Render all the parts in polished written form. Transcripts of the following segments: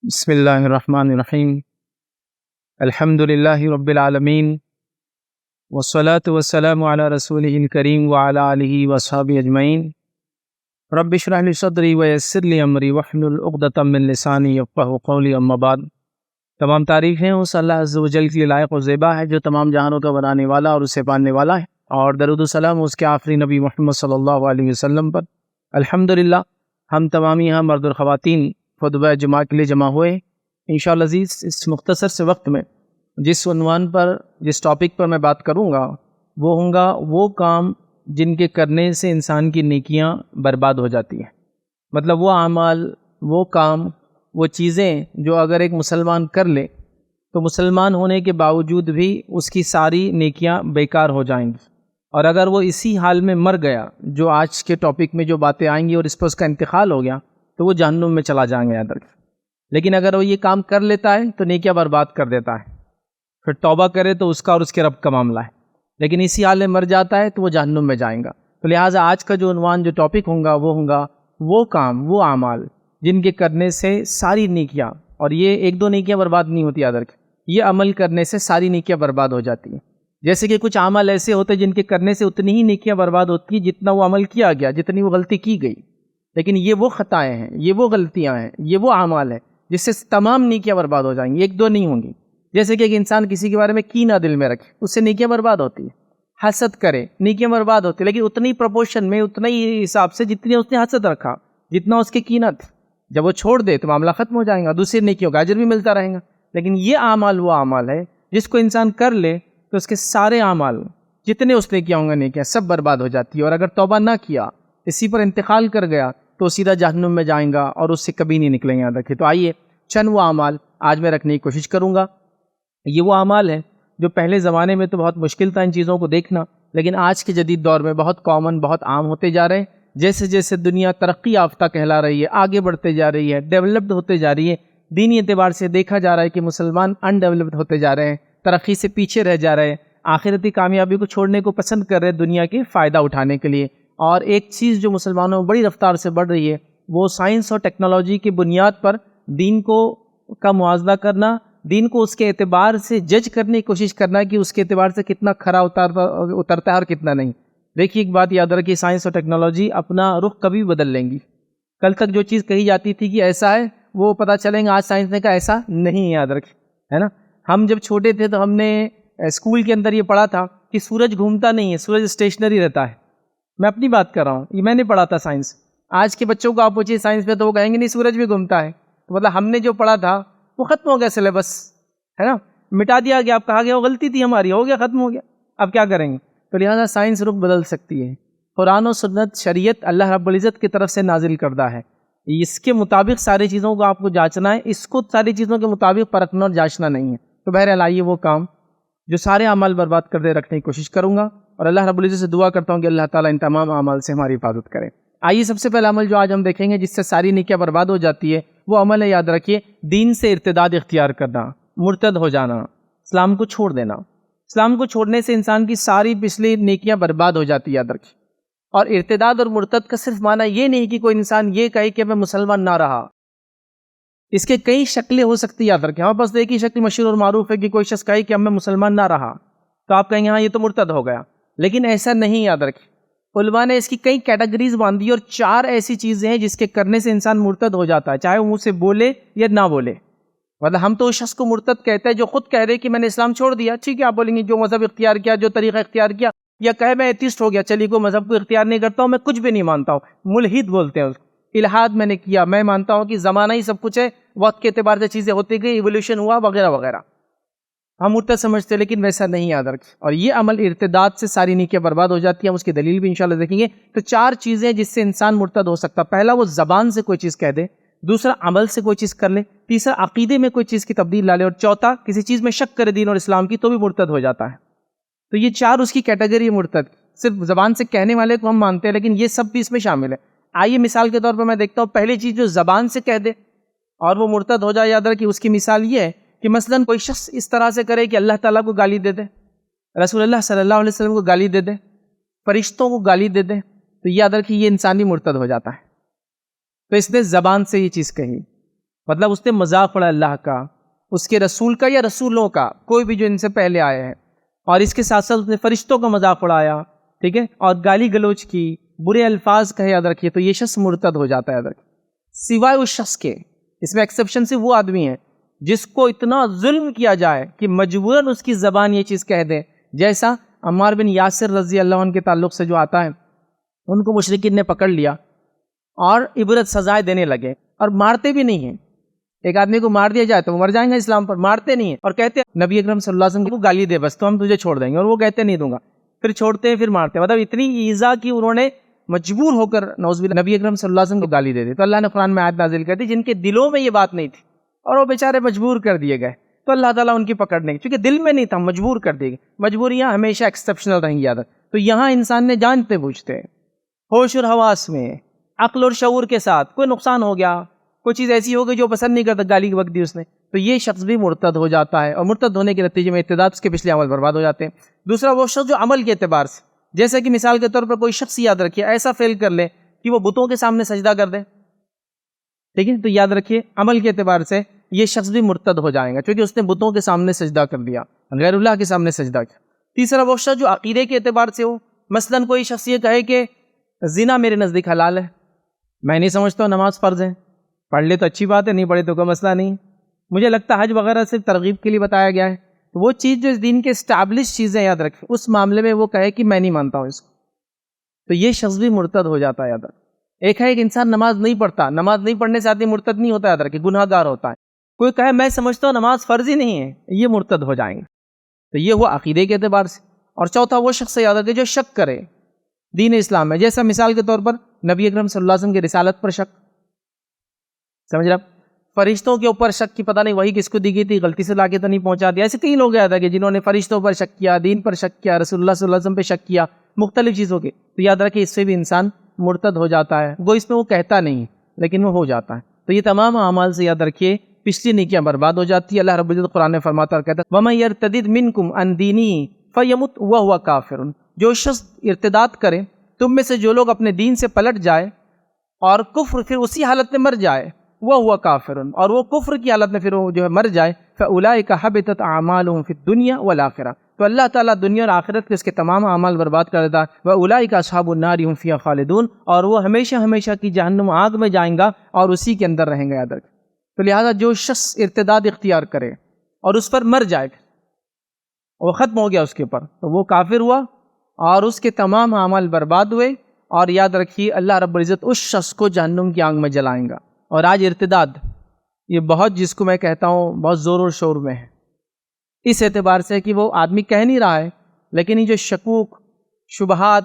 بسم اللہ الرحمن الرحیم الحمد للہ رب العالمین والصلاة والسلام علی رسولہ الکریم وعلی آلہ وصحبہ اجمعین رب اشرح لی صدری ویسر لی امری واحلل عقدۃ من لسانی یفقہوا قولی اما بعد۔ تمام تعریفیں اس اللہ عز و جل کے لیے لائق و زیبا ہے جو تمام جہانوں کا بنانے والا اور اسے پالنے والا ہے، اور درود و سلام اس کے آخری نبی محمد صلی اللہ علیہ وسلم پر۔ الحمدللہ ہم تمام یہاں مرد اور خواتین خطبہ جمعہ کے لیے جمع ہوئے۔ انشاءاللہ عزیز اس مختصر سے وقت میں جس عنوان پر جس ٹاپک پر میں بات کروں گا وہ ہوں گا وہ کام جن کے کرنے سے انسان کی نیکیاں برباد ہو جاتی ہیں۔ مطلب وہ اعمال، وہ کام، وہ چیزیں جو اگر ایک مسلمان کر لے تو مسلمان ہونے کے باوجود بھی اس کی ساری نیکیاں بیکار ہو جائیں گی، اور اگر وہ اسی حال میں مر گیا جو آج کے ٹاپک میں جو باتیں آئیں گی اور اس پر اس کا انتقال ہو گیا تو وہ جہنم میں چلا جائیں گے یاد رکھ۔ لیکن اگر وہ یہ کام کر لیتا ہے تو نیکیاں برباد کر دیتا ہے، پھر توبہ کرے تو اس کا اور اس کے رب کا معاملہ ہے، لیکن اسی حال میں مر جاتا ہے تو وہ جہنم میں جائیں گا۔ تو لہٰذا آج کا جو عنوان جو ٹاپک ہوں گا وہ کام، وہ اعمال جن کے کرنے سے ساری نیکیاں، اور یہ ایک دو نیکیاں برباد نہیں ہوتی یاد رکھ، یہ عمل کرنے سے ساری نیکیاں برباد ہو جاتی ہیں۔ جیسے کہ کچھ اعمال ایسے ہوتے ہیں جن کے کرنے سے اتنی ہی نیکیاں برباد ہوتی ہیں جتنا وہ عمل کیا گیا، جتنی وہ غلطی کی گئی، لیکن یہ وہ خطائیں ہیں، یہ وہ غلطیاں ہیں، یہ وہ اعمال ہیں جس سے تمام نیکیاں برباد ہو جائیں گی، ایک دو نہیں ہوں گی۔ جیسے کہ ایک انسان کسی کے بارے میں کینہ دل میں رکھے، اس سے نیکیاں برباد ہوتی ہیں۔ حسد کرے، نیکیاں برباد ہوتی ہیں، لیکن اتنی پروپورشن میں، اتنا ہی حساب سے جتنی اس نے حسد رکھا، جتنا اس کے کینہ تھی، جب وہ چھوڑ دے تو معاملہ ختم ہو جائے گا، دوسری نیکیوں کا اجر بھی ملتا رہے گا۔ لیکن یہ اعمال وہ اعمال ہے جس کو انسان کر لے تو اس کے سارے اعمال جتنے اس نے کیا ہوں گے نیکیاں سب برباد ہو جاتی ہے، اور اگر توبہ نہ کیا، اسی پر انتقال کر گیا تو سیدھا جہنم میں جائیں گا اور اس سے کبھی نہیں نکلیں گے یاد رکھیں۔ تو آئیے چند وہ اعمال آج میں رکھنے کی کوشش کروں گا۔ یہ وہ اعمال ہیں جو پہلے زمانے میں تو بہت مشکل تھا ان چیزوں کو دیکھنا، لیکن آج کے جدید دور میں بہت کامن، بہت عام ہوتے جا رہے ہیں۔ جیسے جیسے دنیا ترقی یافتہ کہلا رہی ہے، آگے بڑھتے جا رہی ہے، ڈیولپڈ ہوتے جا رہی ہے، دینی اعتبار سے دیکھا جا رہا ہے کہ مسلمان ان ڈیولپڈ ہوتے جا رہے ہیں، ترقی سے پیچھے رہ جا رہے ہیں، آخرتی کامیابی کو چھوڑنے کو پسند کر رہے ہیں دنیا کے فائدہ اٹھانے کے لیے۔ اور ایک چیز جو مسلمانوں میں بڑی رفتار سے بڑھ رہی ہے وہ سائنس اور ٹیکنالوجی کی بنیاد پر دین کا موازنہ کرنا، دین کو اس کے اعتبار سے جج کرنے کی کوشش کرنا کہ اس کے اعتبار سے کتنا کھرا اترتا ہے اور کتنا نہیں۔ دیکھیے ایک بات یاد رکھیے، سائنس اور ٹیکنالوجی اپنا رخ کبھی بدل لیں گی۔ کل تک جو چیز کہی جاتی تھی کہ ایسا ہے، وہ پتہ چلیں گا آج سائنس نے کہا ایسا نہیں ہے، یاد رکھیں، ہے نا۔ ہم جب چھوٹے تھے تو ہم نے اسکول کے اندر یہ پڑھا تھا کہ سورج گھومتا نہیں ہے، سورج اسٹیشنری رہتا ہے۔ میں اپنی بات کر رہا ہوں، یہ میں نے پڑھا تھا سائنس۔ آج کے بچوں کو آپ پوچھیے سائنس میں تو وہ کہیں گے نہیں سورج بھی گھومتا ہے۔ تو مطلب ہم نے جو پڑھا تھا وہ ختم ہو گیا، سلیبس، ہے نا، مٹا دیا گیا، اب کہا گیا وہ غلطی تھی ہماری، ہو گیا، ختم ہو گیا، اب کیا کریں گے۔ تو لہٰذا سائنس رخ بدل سکتی ہے۔ قرآن و سنت، شریعت اللہ رب العزت کی طرف سے نازل کردہ ہے، اس کے مطابق ساری چیزوں کو آپ کو جانچنا ہے، اس کو ساری چیزوں کے مطابق پرکھنا اور جانچنا نہیں ہے۔ تو بہرحال آئیے وہ کام جو سارے اعمال برباد کر دے رکھنے کی کوشش کروں گا، اور اللہ رب العزت سے دعا کرتا ہوں کہ اللہ تعالیٰ ان تمام اعمال سے ہماری حفاظت کرے۔ آئیے سب سے پہلا عمل جو آج ہم دیکھیں گے جس سے ساری نیکیاں برباد ہو جاتی ہے وہ عمل ہے، یاد رکھیے، دین سے ارتداد اختیار کرنا، مرتد ہو جانا، اسلام کو چھوڑ دینا۔ اسلام کو چھوڑنے سے انسان کی ساری پچھلی نیکیاں برباد ہو جاتی ہے، یاد رکھیے۔ اور ارتداد اور مرتد کا صرف معنی یہ نہیں کہ کوئی انسان یہ کہے کہ میں مسلمان نہ رہا، اس کے کئی شکلیں ہو سکتی، یاد رکھیں۔ ہمارے پاس ایک ہی شکل مشہور اور معروف ہے کہ کوئی شخص کہے کہ اب میں مسلمان نہ رہا، تو آپ کہیں گے ہاں یہ تو مرتد ہو گیا، لیکن ایسا نہیں، یاد رکھیں۔ علماء نے اس کی کئی کیٹیگریز باندھی اور 4 ایسی چیزیں ہیں جس کے کرنے سے انسان مرتد ہو جاتا ہے، چاہے وہ منہ سے بولے یا نہ بولے۔ مطلب ہم تو اس شخص کو مرتد کہتے ہیں جو خود کہہ رہے کہ میں نے اسلام چھوڑ دیا، ٹھیک ہے، آپ بولیں گے جو مذہب اختیار کیا، جو طریقہ اختیار کیا، یا کہے میں ایتھیسٹ ہو گیا، چلیے کوئی مذہب کو اختیار نہیں کرتا ہوں، میں کچھ بھی نہیں مانتا ہوں، ملحد بولتے ہیں اس کو۔ الحاد میں نے کیا، میں مانتا ہوں کہ زمانہ ہی سب کچھ ہے، وقت کے اعتبار سے چیزیں ہوتی گئی، ایولیوشن ہوا، وغیرہ وغیرہ، ہم مرتد سمجھتے ہیں، لیکن ویسا نہیں، یاد رکھیں۔ اور یہ عمل ارتداد سے ساری نیکیاں برباد ہو جاتی ہیں، ہم اس کی دلیل بھی انشاءاللہ دیکھیں گے۔ تو 4 چیزیں جس سے انسان مرتد ہو سکتا، پہلا وہ زبان سے کوئی چیز کہہ دے، دوسرا عمل سے کوئی چیز کر لے، تیسرا عقیدے میں کوئی چیز کی تبدیل لا لے، اور چوتھا کسی چیز میں شک کرے دین اور اسلام کی تو بھی مرتد ہو جاتا ہے۔ تو یہ 4 اس کی کیٹیگری ہے مرتد۔ صرف زبان سے کہنے والے کو ہم مانتے ہیں، لیکن یہ سب بھی اس میں شامل ہے۔ آئیے مثال کے طور پر میں دیکھتا ہوں، پہلی چیز جو زبان سے کہہ دے اور وہ مرتد ہو جائے، یاد رکھیے، اس کی مثال یہ ہے کہ مثلاً کوئی شخص اس طرح سے کرے کہ اللہ تعالیٰ کو گالی دے دے، رسول اللہ صلی اللہ علیہ وسلم کو گالی دے دے، فرشتوں کو گالی دے دے، تو یاد رکھیے یہ انسانی مرتد ہو جاتا ہے۔ تو اس نے زبان سے یہ چیز کہی۔ مطلب اس نے مذاق اڑایا اللہ کا، اس کے رسول کا یا رسولوں کا، کوئی بھی جو ان سے پہلے آئے ہیں، اور اس کے ساتھ ساتھ اس نے فرشتوں کا مذاق اڑایا، ٹھیک ہے، اور گالی گلوچ کی، برے الفاظ کہے، یاد رکھیے، تو یہ شخص مرتد ہو جاتا ہے، یاد رکھیے، سوائے اس شخص کے، اس میں ایکسیپشن سے وہ آدمی ہے جس کو اتنا ظلم کیا جائے کہ مجبوراً اس کی زبان یہ چیز کہہ دے، جیسا عمار بن یاسر رضی اللہ عنہ کے تعلق سے جو آتا ہے، ان کو مشرکین نے پکڑ لیا اور عبرت سزائے دینے لگے، اور مارتے بھی نہیں ہیں۔ ایک آدمی کو مار دیا جائے تو وہ مر جائیں گے اسلام پر، مارتے نہیں ہیں، اور کہتے ہیں نبی اکرم صلی اللہ علیہ وسلم کو گالی دے بس تو ہم تجھے چھوڑ دیں گے، اور وہ کہتے نہیں دوں گا، پھر چھوڑتے ہیں، پھر مارتے ہیں، مطلب اتنی ایذا کی انہوں نے، مجبور ہو کر نعوذ باللہ نبی اکرم صلی اللہ علیہ وسلم کو گالی دے دی۔ تو اللہ نے قرآن میں آیت نازل کر دی جن کے دلوں میں یہ بات نہیں تھی اور وہ بیچارے مجبور کر دیے گئے، تو اللہ تعالیٰ ان کی پکڑنے کی، چونکہ دل میں نہیں تھا، مجبور کر دیے گئے۔ مجبوریاں ہمیشہ ایکسیپشنل رہیں گی، عادت، تو یہاں انسان نے جانتے بوجھتے ہوش اور حواس میں، عقل اور شعور کے ساتھ کوئی نقصان ہو گیا، کوئی چیز ایسی ہو گئی جو پسند نہیں کرتا، گالی کے وقت دی اس نے، تو یہ شخص بھی مرتد ہو جاتا ہے، اور مرتد ہونے کے نتیجے میں ارتداد، اس کے پچھلے عمل برباد ہو جاتے ہیں۔ دوسرا وہ شخص جو عمل کے اعتبار سے، جیسے کہ مثال کے طور پر کوئی شخص یاد رکھیے ایسا فعل کر لے کہ وہ بتوں کے سامنے سجدہ کر دے، ٹھیک ہے، تو یاد رکھیے عمل کے اعتبار سے یہ شخص بھی مرتد ہو جائے گا، کیونکہ اس نے بتوں کے سامنے سجدہ کر دیا، غیر اللہ کے سامنے سجدہ کیا۔ تیسرا وہ شخص جو عقیدے کے اعتبار سے ہو، مثلاً کوئی شخص یہ کہے کہ زنا میرے نزدیک حلال ہے، میں نہیں سمجھتا ہوں نماز فرض ہے، پڑھ لے تو اچھی بات ہے، نہیں پڑھے تو کوئی مسئلہ نہیں، مجھے لگتا ہے حج وغیرہ صرف ترغیب کے لیے بتایا گیا ہے، تو وہ چیز جو اس دین کے اسٹیبلش چیزیں، یاد رکھیں، اس معاملے میں وہ کہے کہ میں نہیں مانتا ہوں اس کو، تو یہ شخص بھی مرتد ہو جاتا ہے، یاد رکھیں۔ ایک ہے ایک انسان نماز نہیں پڑھتا، نماز نہیں پڑھنے سے آدمی مرتد نہیں ہوتا، یاد رکھیں، گناہ گار ہوتا ہے۔ کوئی کہے میں سمجھتا ہوں نماز فرض ہی نہیں ہے، یہ مرتد ہو جائیں گے، تو یہ ہوا عقیدے کے اعتبار سے۔ اور چوتھا وہ شخص، یاد رکھیں، جو شک کرے دین اسلام میں، جیسا مثال کے طور پر نبی اکرم صلی اللہ علیہ وسلم کی رسالت پر شک، سمجھ رہا، فرشتوں کے اوپر شک کی پتہ نہیں وہی کس کو دی گئی تھی، غلطی سے لا کے تو نہیں پہنچا دیا، ایسے کئی لوگ یاد ہے کہ جنہوں نے فرشتوں پر شک کیا، دین پر شک کیا، رسول اللہ صلی اللہ علیہ وسلم پہ شک کیا، مختلف چیزوں کے، تو یاد رکھیں اس سے بھی انسان مرتد ہو جاتا ہے، وہ اس میں وہ کہتا نہیں لیکن وہ ہو جاتا ہے۔ تو یہ تمام اعمال سے یاد رکھیے پچھلی نیکیاں برباد ہو جاتی ہے۔ اللہ رب العزت قرآن میں فرماتا اور کہتا ہے وَمَن يَرْتَدِدْ مِنْكُمْ عَنْ دِينِهِ فَيَمُتْ وَهُوَ كَافِرٌ، جو شخص ارتداد کرے تم میں سے، جو لوگ اپنے دین سے پلٹ جائے اور کفر پھر اسی حالت میں مر جائے، وَهُوَ كَافِرٌ، اور وہ کفر کی حالت میں پھر وہ جو ہے مر جائے، فَأُولَٰئِكَ حَبِطَتْ أَعْمَالُهُمْ فِي الدُّنْيَا وَالْآخِرَةِ، تو اللہ تعالیٰ دنیا اور آخرت کے اس کے تمام اعمال برباد کر دیتا ہے۔ وَأُولَٰئِكَ أَصْحَابُ النَّارِ هُمْ فِيهَا خَالِدُونَ، اور وہ ہمیشہ ہمیشہ کی جہنم آگ میں جائیں گا اور اسی کے اندر رہیں گے، یاد رکھیں۔ تو لہٰذا جو شخص ارتداد اختیار کرے اور اس پر مر جائے، وہ ختم ہو گیا اس کے اوپر، تو وہ کافر ہوا اور اس کے تمام اعمال برباد ہوئے، اور یاد رکھیے اللہ رب العزت اس شخص کو جہنم کی آگ میں جلائیں گا۔ اور آج ارتداد یہ بہت، جس کو میں کہتا ہوں بہت زور و شور میں ہے، اس اعتبار سے کہ وہ آدمی کہہ نہیں رہا ہے، لیکن یہ جو شکوک، شبہات،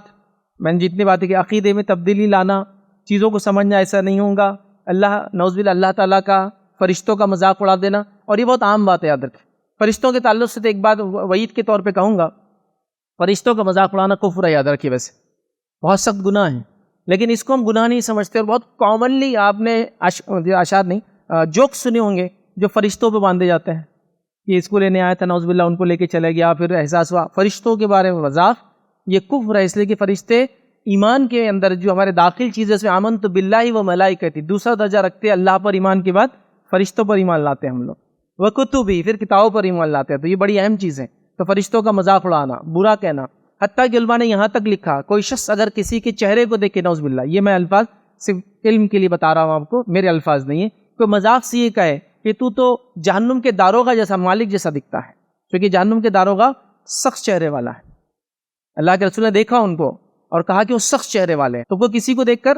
میں نے جتنی باتیں کہ عقیدے میں تبدیلی لانا، چیزوں کو سمجھنا ایسا نہیں ہوگا، اللہ نعوذ باللہ اللہ تعالیٰ کا، فرشتوں کا مذاق اڑا دینا، اور یہ بہت عام بات ہے، یاد رکھیں۔ فرشتوں کے تعلق سے تو ایک بات وعید کے طور پہ کہوں گا، فرشتوں کا مذاق اڑانا کفر ہے، یاد رکھیے، ویسے بہت سخت گناہ ہے، لیکن اس کو ہم گناہ نہیں سمجھتے، اور بہت کامنلی آپ نے اشعار نہیں جوک سنے ہوں گے جو فرشتوں پہ باندھے جاتے ہیں، کہ اس کو لینے آیا تھا نعوذ باللہ، ان کو لے کے چلے گیا، پھر احساس ہوا فرشتوں کے بارے میں مذاق، یہ کفر ہے، اس لیے کہ فرشتے ایمان کے اندر جو ہمارے داخل چیز ہے، اس میں آمنت باللہ و ملائکتی، دوسرا درجہ رکھتے ہیں اللہ پر ایمان کے بعد فرشتوں پر ایمان لاتے ہیں ہم لوگ، وہ کتبی، پھر کتابوں پر ایمان لاتے ہیں، تو یہ بڑی اہم چیز ہے۔ تو فرشتوں کا مذاق اڑانا، برا کہنا، حتیٰ کہ علماء نے یہاں تک لکھا کوئی شخص اگر کسی کے چہرے کو دیکھے، نعوذ باللہ، یہ میں الفاظ صرف علم کے لیے بتا رہا ہوں آپ کو، میرے الفاظ نہیں ہیں، کوئی مذاق سے یہ کہے کہ تو جہنم کے داروغہ جیسا، مالک جیسا دکھتا ہے، کیونکہ جہنم کے داروغہ سخت چہرے والا ہے، اللہ کے رسول نے دیکھا ان کو اور کہا کہ وہ سخت چہرے والے ہیں، تو کوئی کسی کو دیکھ کر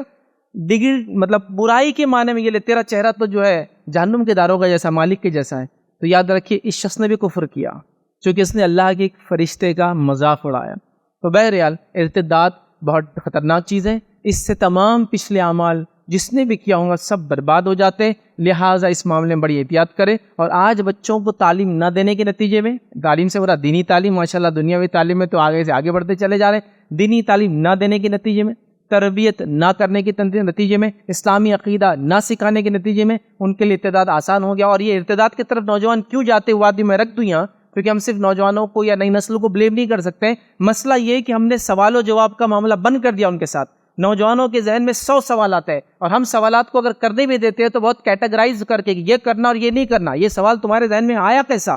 ڈگری، مطلب برائی کے معنی میں یہ لے، تیرا چہرہ تو جو ہے جہنم کے داروغہ جیسا، مالک کے جیسا ہے، تو یاد رکھیے اس شخص نے بھی کفر کیا، چونکہ اس نے اللہ کے ایک فرشتے کا مذاق اڑایا۔ تو بہرحال ارتداد بہت خطرناک چیز ہے، اس سے تمام پچھلے اعمال جس نے بھی کیا ہوں گا سب برباد ہو جاتے، لہٰذا اس معاملے میں بڑی احتیاط کرے۔ اور آج بچوں کو تعلیم نہ دینے کے نتیجے میں، تعلیم سے برا دینی تعلیم، ماشاءاللہ دنیاوی تعلیم میں تو آگے سے آگے بڑھتے چلے جا رہے ہیں، دینی تعلیم نہ دینے کے نتیجے میں، تربیت نہ کرنے کے نتیجے میں، اسلامی عقیدہ نہ سکھانے کے نتیجے میں ان کے لیے ارتداد آسان ہو گیا۔ اور یہ ارتداد کی طرف نوجوان کیوں جاتے ہوا میں رکھ دوں یہاں، کیونکہ ہم صرف نوجوانوں کو یا نئی نسل کو بلیم نہیں کر سکتے، مسئلہ یہ کہ ہم نے سوال و جواب کا معاملہ بند کر دیا ان کے ساتھ، نوجوانوں کے ذہن میں 100 سوالات ہیں، اور ہم سوالات کو اگر کرنے بھی دیتے ہیں تو بہت کیٹیگرائز کر کے یہ کرنا اور یہ نہیں کرنا. یہ سوال تمہارے ذہن میں آیا کیسا؟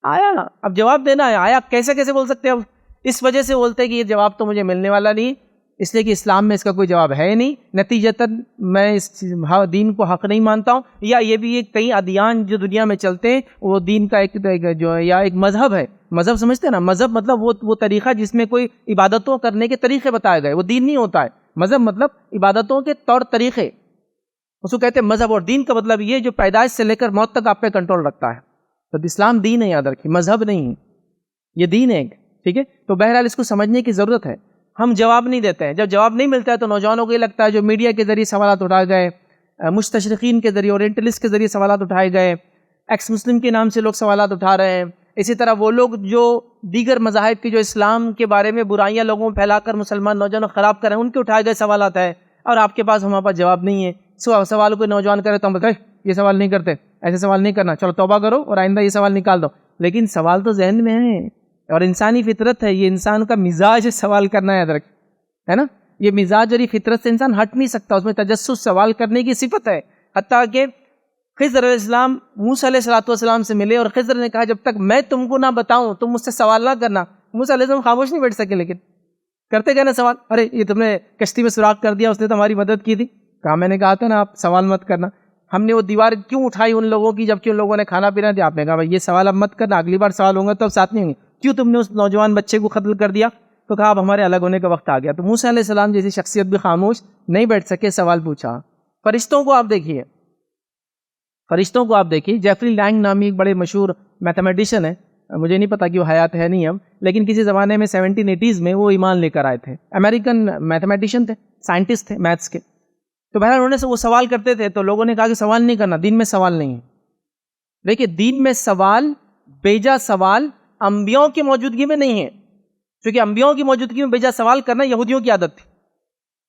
آیا، اب جواب دینا ہے. آیا کیسے بول سکتے ہیں؟ اب اس وجہ سے بولتے ہیں کہ یہ جواب تو مجھے ملنے والا نہیں، اس لیے کہ اسلام میں اس کا کوئی جواب ہے نہیں، نتیجتاً میں اس دین کو حق نہیں مانتا ہوں. یا یہ بھی ایک کئی ادیان جو دنیا میں چلتے ہیں وہ دین کا ایک جو ہے، یا ایک مذہب ہے. مذہب سمجھتے ہیں نا؟ مذہب مطلب وہ طریقہ جس میں کوئی عبادتوں کرنے کے طریقے بتائے گئے، وہ دین نہیں ہوتا ہے. مذہب مطلب عبادتوں کے طور طریقے، اس کو کہتے ہیں مذہب. اور دین کا مطلب یہ جو پیدائش سے لے کر موت تک آپ پہ کنٹرول رکھتا ہے. تو اسلام دین ہے، یاد رکھیے، مذہب نہیں، یہ دین ہے. ٹھیک ہے، تو بہرحال اس کو سمجھنے کی ضرورت ہے. ہم جواب نہیں دیتے ہیں. جب جواب نہیں ملتا ہے تو نوجوانوں کو یہ لگتا ہے جو میڈیا کے ذریعے سوالات اٹھائے گئے، مستشرقین کے ذریعے، اورینٹلسٹ کے ذریعے سوالات اٹھائے گئے، ایکس مسلم کے نام سے لوگ سوالات اٹھا رہے ہیں. اسی طرح وہ لوگ جو دیگر مذاہب کے جو اسلام کے بارے میں برائیاں لوگوں میں پھیلا کر مسلمان نوجوانوں خراب کر رہے ہیں، ان کے اٹھائے گئے سوالات ہیں، اور آپ کے پاس ہمارے پاس جواب نہیں ہے. سوال کوئی نوجوان کرے تو ہم بتائیں یہ سوال نہیں کرتے، ایسے سوال نہیں کرنا، چلو توبہ کرو اور آئندہ یہ سوال نکال دو. لیکن سوال تو ذہن میں ہے، اور انسانی فطرت ہے، یہ انسان کا مزاج ہے سوال کرنا، یاد رکھ، ہے نا؟ یہ مزاج اور یہ فطرت سے انسان ہٹ نہیں سکتا، اس میں تجسس، سوال کرنے کی صفت ہے. حتیٰ کہ خضر علیہ السلام موسیٰ علیہ السلام سے ملے، اور خضر نے کہا جب تک میں تم کو نہ بتاؤں تم مجھ سے سوال نہ کرنا. موسیٰ علیہ السلام خاموش نہیں بیٹھ سکے، لیکن کرتے گئے نا سوال. ارے یہ تم نے کشتی میں سوراخ کر دیا، اس نے تو ہماری مدد کی تھی. کہا میں نے کہا تھا نا آپ سوال مت کرنا. ہم نے وہ دیوار کیوں اٹھائی ان لوگوں کی جبکہ ان لوگوں نے کھانا پینا دیا؟ آپ نے کہا بھائی یہ سوال اب مت کرنا، اگلی بار سوال ہوں گا تو اب ساتھ نہیں ہوں گے. کیوں تم نے اس نوجوان بچے کو قتل کر دیا؟ تو کہا اب ہمارے الگ ہونے کا وقت آ گیا. تو موسیٰ علیہ السلام جیسی شخصیت بھی خاموش نہیں بیٹھ سکے، سوال پوچھا. فرشتوں کو آپ دیکھیے، جیفری لینگ نامی ایک بڑے مشہور میتھمیٹیشین ہے، مجھے نہیں پتا کہ وہ حیات ہے نہیں اب، لیکن کسی زمانے میں 1780s میں وہ ایمان لے کر آئے تھے. امریکن میتھمیٹیشین تھے، سائنٹسٹ تھے میتھس کے. تو بہرحال انہوں نے وہ سوال کرتے تھے تو لوگوں نے کہا کہ سوال نہیں کرنا، دین میں سوال نہیں ہے. دیکھیے دین میں سوال، بیجا سوال انبیاء کی موجودگی میں نہیں ہے، کیونکہ انبیاء کی موجودگی میں بیجا سوال کرنا یہودیوں کی عادت تھی.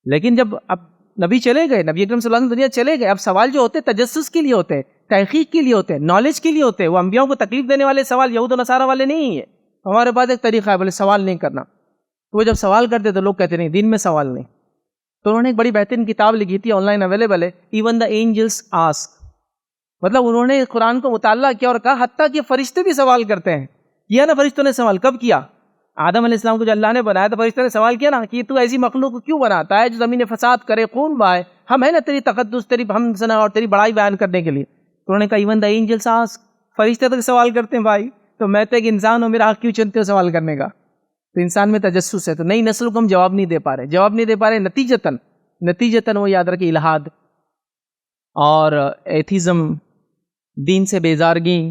لیکن جب اب نبی چلے گئے، نبی اکرم صلی اللہ علیہ وسلم دنیا چلے گئے، اب سوال جو ہوتے ہیں تجسس کے لیے ہوتے ہیں، تحقیق کے لیے ہوتے ہیں، نالج کے لیے ہوتے ہیں. وہ انبیاء کو تکلیف دینے والے سوال یہود و نصارہ والے نہیں ہیں. ہمارے پاس ایک طریقہ ہے، بولے سوال نہیں کرنا. تو وہ جب سوال کرتے تو لوگ کہتے نہیں دین میں سوال نہیں. تو انہوں نے ایک بڑی بہترین کتاب لکھی تھی، آن لائن اویلیبل ہے، ایون دا اینجلس آسک. مطلب انہوں نے قرآن کو مطالعہ کیا اور کہا حتیٰ کہ فرشتے بھی سوال کرتے ہیں. کیا نا فرشتوں نے سوال، کب کیا؟ آدم علیہ السلام کو جو اللہ نے بنایا تو فرشتوں نے سوال کیا نا کہ تو ایسی مخلوق کو کیوں بناتا ہے جو زمین فساد کرے، خون بہائے؟ ہم ہے نا تیری تقدس، تیری ہم سنا اور تیری بڑائی بیان کرنے کے لیے. تو انہوں نے کہا ایون دا اینجلس آسک، فرشتے تک سوال کرتے ہیں. بھائی تو میں تو ایک انسان ہوں، میرا حق کیوں چنتے ہو سوال کرنے کا؟ تو انسان میں تجسس ہے. تو نئی نسل کو ہم جواب نہیں دے پا رہے. نتیجتاً وہ یاد رکھے الہاد اور ایتھیزم، دین سے بیزارگی،